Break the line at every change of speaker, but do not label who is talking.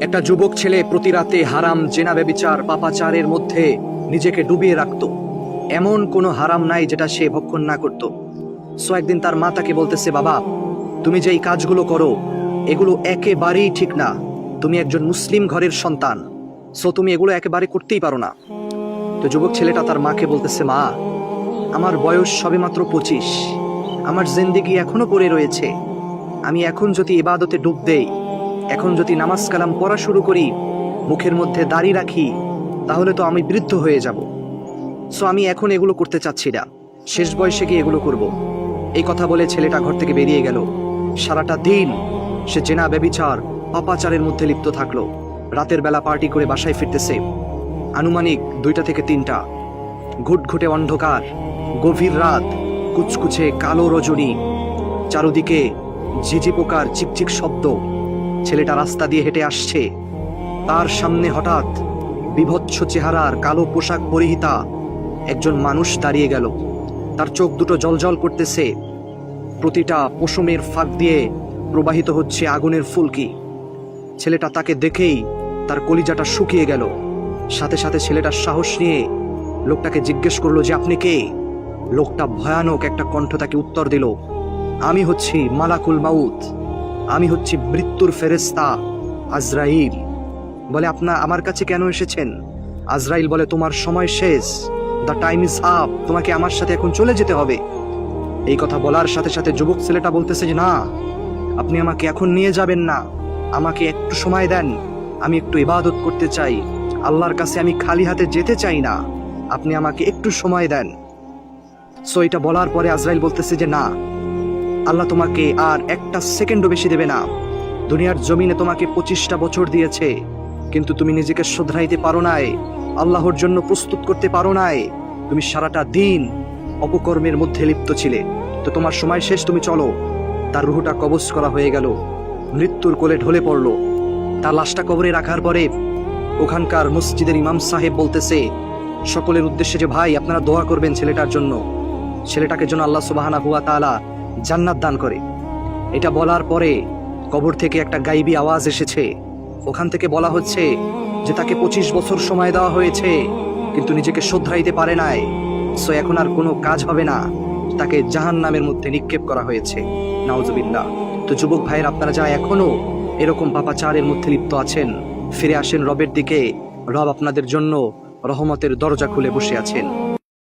একটা যুবক ছেলে প্রতি রাতে হারাম, জেনা, ব্যভিচার, পাপাচারের মধ্যে নিজেকে ডুবিয়ে রাখত। এমন কোনো হারাম নাই যেটা সে ভক্ষণ না করত। সো একদিন তার মা তাকে বলতেছে, বাবা, তুমি যে এই কাজগুলো করো এগুলো একেবারেই ঠিক না। তুমি একজন মুসলিম ঘরের সন্তান, সো তুমি এগুলো একেবারে করতেই পারো না। তো যুবক ছেলেটা তার মাকে বলতেছে, মা, আমার বয়স সবেমাত্র 25, আমার জিন্দেগি এখনো পড়ে রয়েছে। আমি এখন যদি ইবাদতে ডুব দেই, এখন যদি নামাজ কালাম পড়া শুরু করি, মুখের মধ্যে দাড়ি রাখি, তাহলে তো আমি বৃদ্ধ হয়ে যাব। সো আমি এখন এগুলো করতে চাচ্ছি না, শেষ বয়সে গিয়ে এগুলো করব। এই কথা বলে ছেলেটা ঘর থেকে বেরিয়ে গেল। সারাটা দিন সে জেনা, ব্যভিচার, পাপাচারের মধ্যে লিপ্ত থাকলো। রাতের বেলা পার্টি করে বাসায় ফিরতেছে। আনুমানিক 2টা থেকে 3টা। ঘুটঘুটে অন্ধকার, গভীর রাত, কুচকুচে কালো রজনী, চারদিকে ঝিঝি পোকার চিকচিক শব্দ। ছেলেটা রাস্তা দিয়ে হেঁটে আসছে। তার সামনে হঠাৎ বিভৎস চেহারার, কালো পোশাক পরিহিতা একজন মানুষ দাঁড়িয়ে গেল। তার চোখ দুটো জ্বলজ্বল করতেছে। প্রতিটা পশমের ফাঁক দিয়ে প্রবাহিত হচ্ছে আগুনের ফুলকি। ছেলেটা তাকে দেখেই তার কলিজাটা শুকিয়ে গেল। সাথে সাথে ছেলেটার সাহস নিয়ে লোকটাকে জিজ্ঞেস করলো যে আপনি কে? লোকটা ভয়ানক একটা কণ্ঠ তাকে উত্তর দিল, আমি হচ্ছি মালাকুল মাউত, আমি হচ্ছি মৃত্যুর ফেরেশতা আজরাইল। বলে, আমার কাছে কেন এসেছেন? আজরাইল বলে, তোমার সময় শেষ, দ্য টাইম ইজ আপ, তোমাকে আমার সাথে এখন চলে যেতে হবে। এই কথা বলার সাথে সাথে যুবক ছেলেটা বলতেছে যে না, আপনি আমাকে এখন নিয়ে যাবেন না, আমাকে একটু সময় দেন, আমি একটু ইবাদত করতে চাই, আল্লাহর কাছে আমি খালি হাতে যেতে চাই না, আপনি আমাকে একটু সময় দেন। সো এটা বলার পরে আজরাইল বলতেছে যে না, আল্লাহ তোমাকে আর একটা সেকেন্ডও বেশি দেবে না। দুনিয়ার জমিনে তোমাকে 25টা বছর দিয়েছে, কিন্তু তুমি নিজেকে শুধরাইতে পারো নাই, আল্লাহর জন্য প্রস্তুত করতে পারো নাই। তুমি সারাটা দিন অপকর্মের মধ্যে লিপ্ত ছিলে। তো তোমার সময় শেষ, তুমি চলো। তার রুহটা কবজ করা হয়ে গেল, মৃত্যুর কোলে ঢলে পড়ল। তার লাশটা কবরে রাখার পরে ওখানকার মসজিদের ইমাম সাহেব বলতেছে সকলের উদ্দেশ্যে যে ভাই, আপনারা দোয়া করবেন ছেলেটার জন্য, ছেলেটাকে যেন আল্লাহ সুবহানাহু ওয়া তাআলা জান্নাত দান করে। এটা বলার পরে কবর থেকে একটা গাইবী আওয়াজ এসেছে। ওখান থেকে বলা হচ্ছে যে তাকে 25 বছর সময় দেওয়া হয়েছে, কিন্তু নিজেকে শুধরাইতে পারে নাই। সো এখন আর কোনো কাজ হবে না, তাকে জাহান্নামের মধ্যে নিক্ষেপ করা হয়েছে। নাউজুবিল্লাহ। তো যুবক ভাইয়ের, আপনারা যারা এখনো এরকম পাপাচারের মধ্যে লিপ্ত আছেন, ফিরে আসেন রবের দিকে। রব আপনাদের জন্য রহমতের দরজা খুলে বসে আছেন।